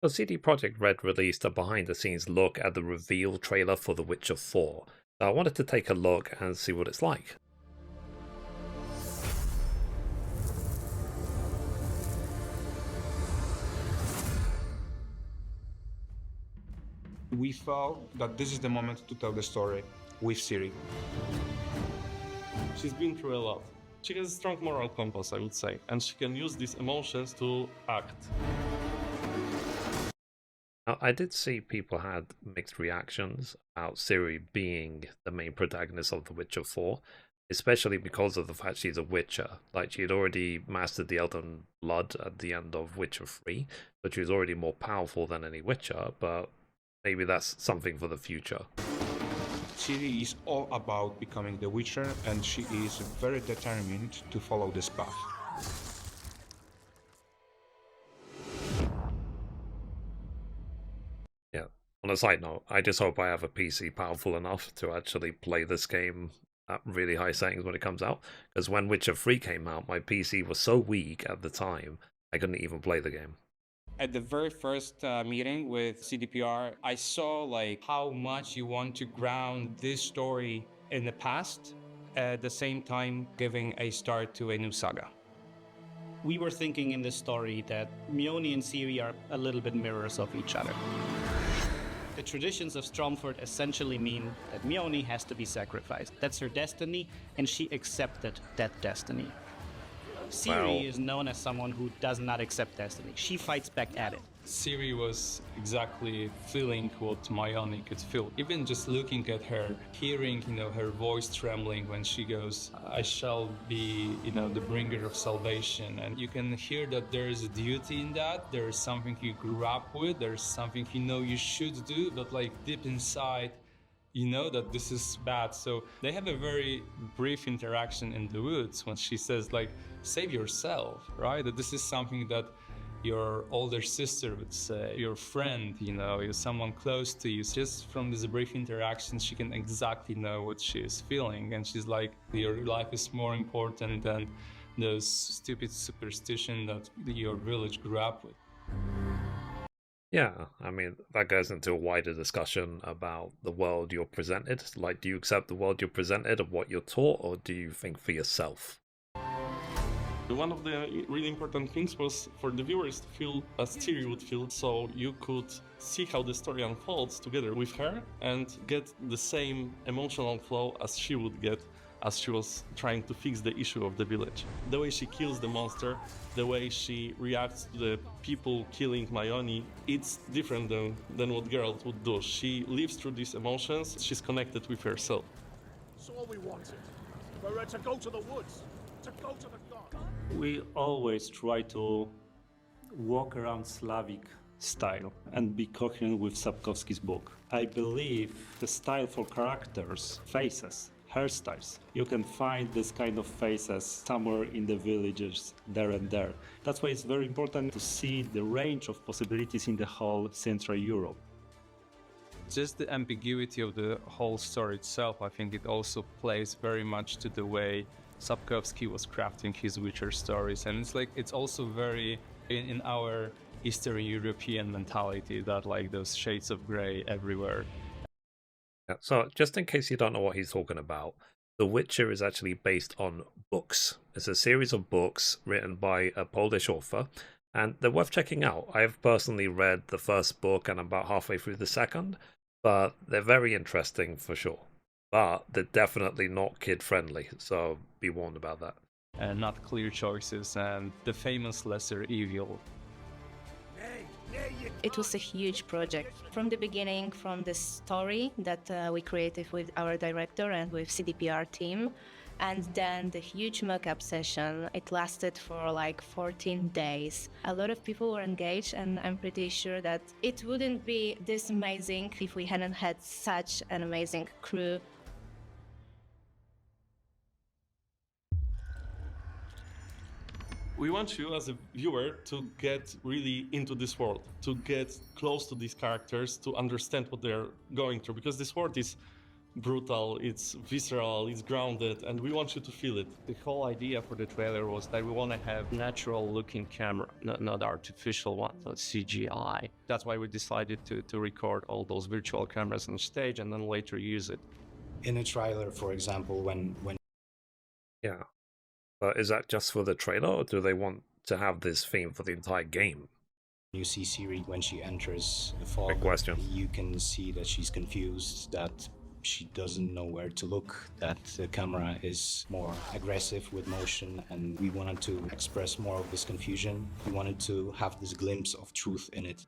So CD Projekt Red released a behind-the-scenes look at the reveal trailer for The Witcher 4. So I wanted to take a look and see what it's like. We felt that this is the moment to tell the story with Ciri. She's been through a lot. She has a strong moral compass, I would say, and she can use these emotions to act. Now, I did see people had mixed reactions about Ciri being the main protagonist of The Witcher 4, especially because of the fact she's a Witcher. Like, she had already mastered the Elden Blood at the end of Witcher 3, so she was already more powerful than any Witcher, but maybe that's something for the future. Ciri is all about becoming the Witcher, and she is very determined to follow this path. Yeah. On a side note, I just hope I have a PC powerful enough to actually play this game at really high settings when it comes out. Because when Witcher 3 came out, my PC was so weak at the time, I couldn't even play the game. At the very first meeting with CDPR, I saw like how much you want to ground this story in the past, at the same time giving a start to a new saga. We were thinking in this story that Mione and Ciri are a little bit mirrors of each other. The traditions of Stromford essentially mean that Mione has to be sacrificed. That's her destiny, and she accepted that destiny. Ciri is known as someone who does not accept destiny. She fights back at it. Ciri was exactly feeling what Mione could feel. Even just looking at her, hearing, her voice trembling when she goes, I shall be, the bringer of salvation. And you can hear that there is a duty in that. There is something you grew up with. There's something you should do, but like deep inside, you know that this is bad. So they have a very brief interaction in the woods when she says like, save yourself, right? That this is something that your older sister would say, your friend, you're someone close to you. Just from this brief interaction, she can exactly know what she is feeling. And she's like, your life is more important than those stupid superstition that your village grew up with. Yeah, I mean, that goes into a wider discussion about the world you're presented. Like, do you accept the world you're presented of what you're taught, or do you think for yourself? One of the really important things was for the viewers to feel as Ciri would feel, so you could see how the story unfolds together with her and get the same emotional flow as she would get as she was trying to fix the issue of the village. The way she kills the monster, the way she reacts to the people killing Mione, it's different than what Geralt would do. She lives through these emotions, she's connected with herself. So all we wanted were to go to the woods, to go to the gods. We always try to walk around Slavic style and be coherent with Sapkowski's book. I believe the style for characters, faces, hairstyles. You can find this kind of faces somewhere in the villages there and there. That's why it's very important to see the range of possibilities in the whole Central Europe. Just the ambiguity of the whole story itself, I think it also plays very much to the way Sapkowski was crafting his Witcher stories. And it's also very in our Eastern European mentality that like those shades of gray everywhere. So, just in case you don't know what he's talking about, The Witcher is actually based on books. It's a series of books written by a Polish author, and they're worth checking out. I have personally read the first book and about halfway through the second, but they're very interesting for sure. But they're definitely not kid-friendly, so be warned about that. And not clear choices, and the famous lesser evil. It was a huge project. From the beginning, from the story that we created with our director and with CDPR team, and then the huge mock-up session. It lasted for like 14 days. A lot of people were engaged, and I'm pretty sure that it wouldn't be this amazing if we hadn't had such an amazing crew. We want you as a viewer to get really into this world, to get close to these characters, to understand what they're going through, because this world is brutal, it's visceral, it's grounded, and we want you to feel it. The whole idea for the trailer was that we want to have natural looking camera, not artificial one, not CGI. That's why we decided to record all those virtual cameras on stage and then later use it. In a trailer, for example, when Yeah. But is that just for the trailer, or do they want to have this theme for the entire game? you see Siri, when she enters the fog, Big question. you can see that she's confused, that she doesn't know where to look, that the camera is more aggressive with motion, and we wanted to express more of this confusion. We wanted to have this glimpse of truth in it.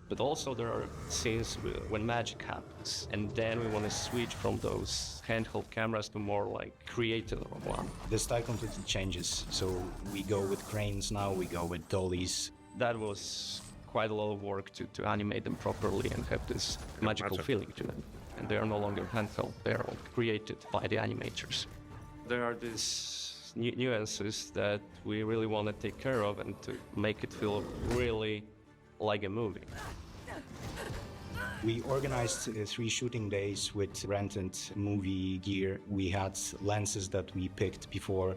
But also there are scenes when magic happens, and then we want to switch from those handheld cameras to more like creative one. The style completely changes, so we go with cranes now, we go with dollies. That was quite a lot of work to animate them properly and have this magical feeling to them. And they are no longer handheld, they are all created by the animators. There are these nuances that we really want to take care of and to make it feel really like a movie. We organized 3 shooting days with rented movie gear. We had lenses that we picked before,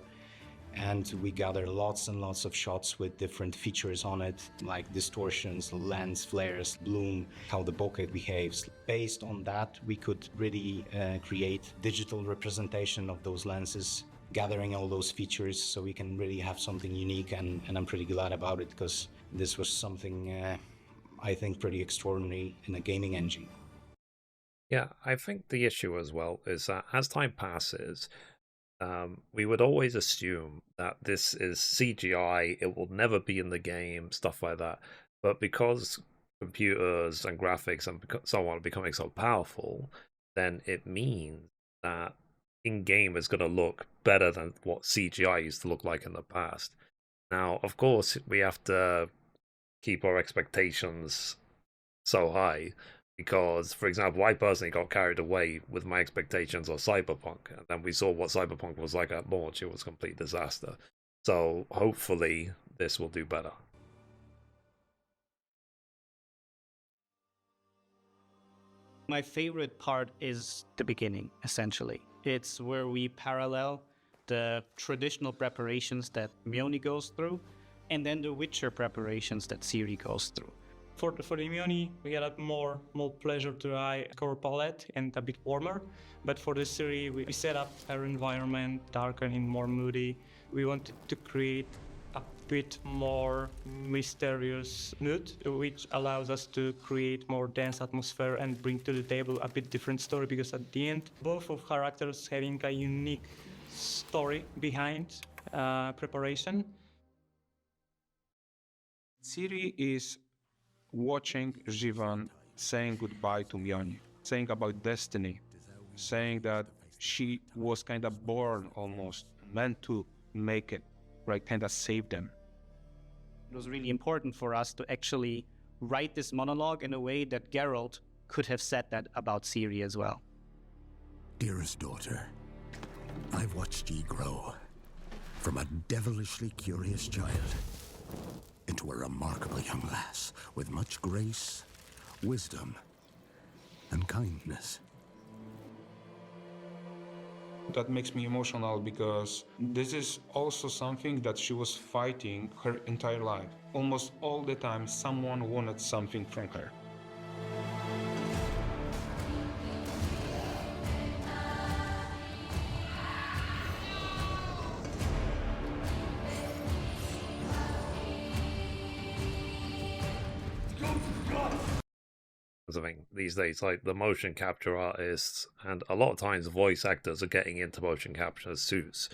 and we gathered lots and lots of shots with different features on it, like distortions, lens flares, bloom, how the bokeh behaves. Based on that, we could really create digital representation of those lenses, gathering all those features so we can really have something unique, and I'm pretty glad about it, because this was something I think pretty extraordinary in a gaming engine. Yeah, I think the issue as well is that as time passes, we would always assume that this is CGI, it will never be in the game, stuff like that. But because computers and graphics and so on are becoming so powerful, then it means that in-game is going to look better than what CGI used to look like in the past. Now, of course, we have to keep our expectations so high, because, for example, I personally got carried away with my expectations of Cyberpunk, and then we saw what Cyberpunk was like at launch. It was a complete disaster. So hopefully this will do better. My favorite part is the beginning, essentially. It's where we parallel the traditional preparations that Mione goes through, and then the Witcher preparations that Ciri goes through. For the Mione, we got a more pleasure to eye color palette and a bit warmer. But for the Ciri, we set up our environment darker and more moody. We wanted to create a bit more mysterious mood, which allows us to create more dense atmosphere and bring to the table a bit different story, because at the end, both of characters having a unique story behind preparation. Ciri is watching Jivan saying goodbye to Mione, saying about destiny, saying that she was kind of born almost, meant to make it, right, kind of save them. It was really important for us to actually write this monologue in a way that Geralt could have said that about Ciri as well. Dearest daughter, I've watched ye grow from a devilishly curious child into a remarkable young lass with much grace, wisdom, and kindness. That makes me emotional, because this is also something that she was fighting her entire life. Almost all the time, someone wanted something from her. I think these days, like the motion capture artists and a lot of times voice actors are getting into motion capture suits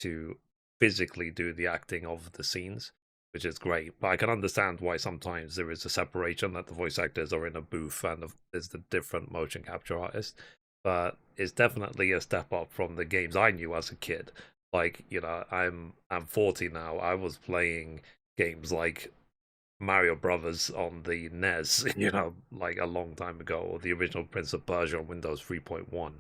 to physically do the acting of the scenes, which is great. But I can understand why sometimes there is a separation, that the voice actors are in a booth and there's the different motion capture artists. But it's definitely a step up from the games I knew as a kid. Like, you know, I'm 40 now. I was playing games like Mario Brothers on the NES, you know, like a long time ago, or the original Prince of Persia on Windows 3.1.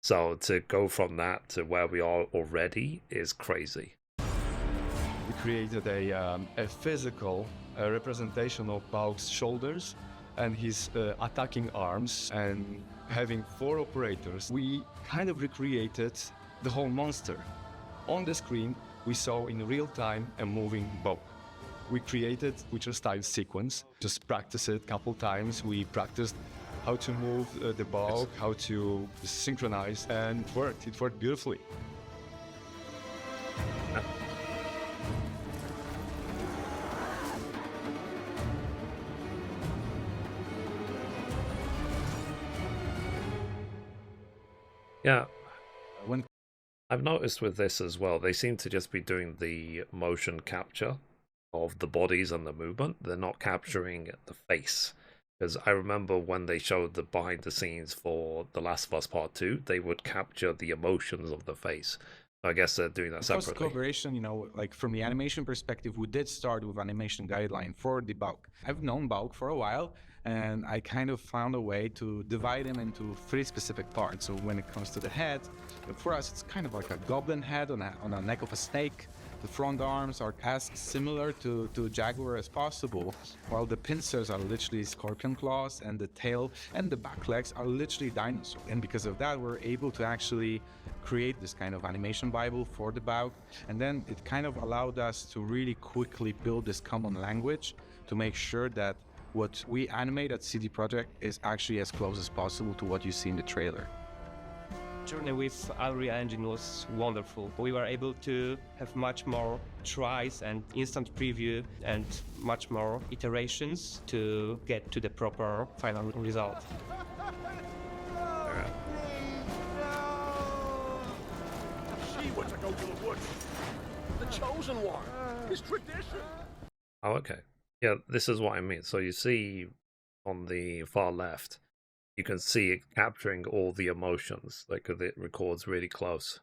So to go from that to where we are already is crazy. We created a physical representation of Balk's shoulders, and his attacking arms and having 4 operators, we kind of recreated the whole monster. On the screen, we saw in real time a moving bow. We created Witcher style sequence, just practice it a couple times. We practiced how to move the bow, how to synchronize, and it worked. It worked beautifully. Yeah. I've noticed with this as well, they seem to just be doing the motion capture of the bodies and the movement. They're not capturing the face. Because I remember when they showed the behind the scenes for The Last of Us Part 2, they would capture the emotions of the face. I guess they're doing that Because separately. collaboration, you know, like from the animation perspective, we did start with animation guideline for the bulk. I've known bulk for a while, and I kind of found a way to divide him into 3 specific parts. So when it comes to the head, for us, it's kind of like a goblin head on a neck of a snake. The front arms are as similar to jaguar as possible, while the pincers are literally scorpion claws, and the tail and the back legs are literally dinosaur. And because of that, we're able to actually create this kind of animation bible for the Bauk. And then it kind of allowed us to really quickly build this common language to make sure that what we animate at CD Projekt is actually as close as possible to what you see in the trailer. Journey with Unreal Engine was wonderful. We were able to have much more tries and instant preview and much more iterations to get to the proper final result. She were to go to the woods. The chosen one. His tradition. Oh, okay. Yeah, this is what I mean. So you see on the far left, you can see it capturing all the emotions, like it records really close.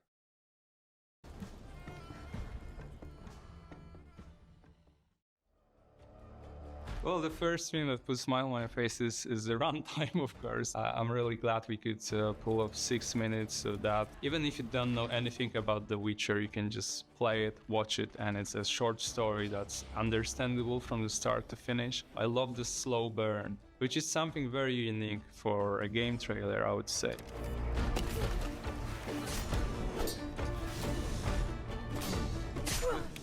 Well, the first thing that puts a smile on my face is the runtime, of course. I'm really glad we could pull up 6 minutes so that even if you don't know anything about The Witcher, you can just play it, watch it, and it's a short story that's understandable from the start to finish. I love the slow burn, which is something very unique for a game trailer, I would say.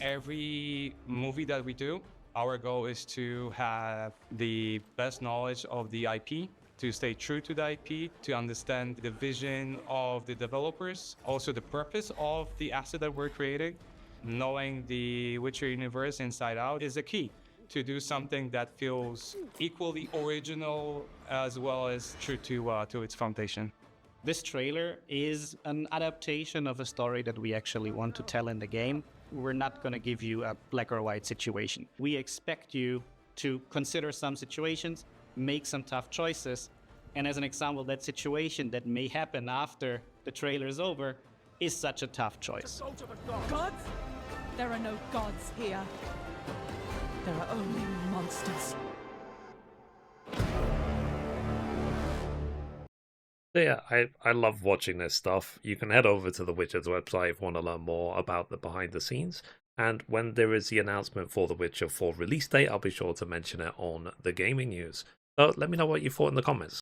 Every movie that we do, our goal is to have the best knowledge of the IP, to stay true to the IP, to understand the vision of the developers, also the purpose of the asset that we're creating. Knowing the Witcher universe inside out is a key to do something that feels equally original as well as true to its foundation. This trailer is an adaptation of a story that we actually want to tell in the game. We're not going to give you a black or white situation. We expect you to consider some situations, make some tough choices, and as an example, that situation that may happen after the trailer is over is such a tough choice. Go to the gods. Gods? There are no gods here. There are only monsters. So yeah, I love watching this stuff. You can head over to The Witcher's website if you want to learn more about the behind the scenes. And when there is the announcement for The Witcher 4 release date, I'll be sure to mention it on the gaming news. So let me know what you thought in the comments.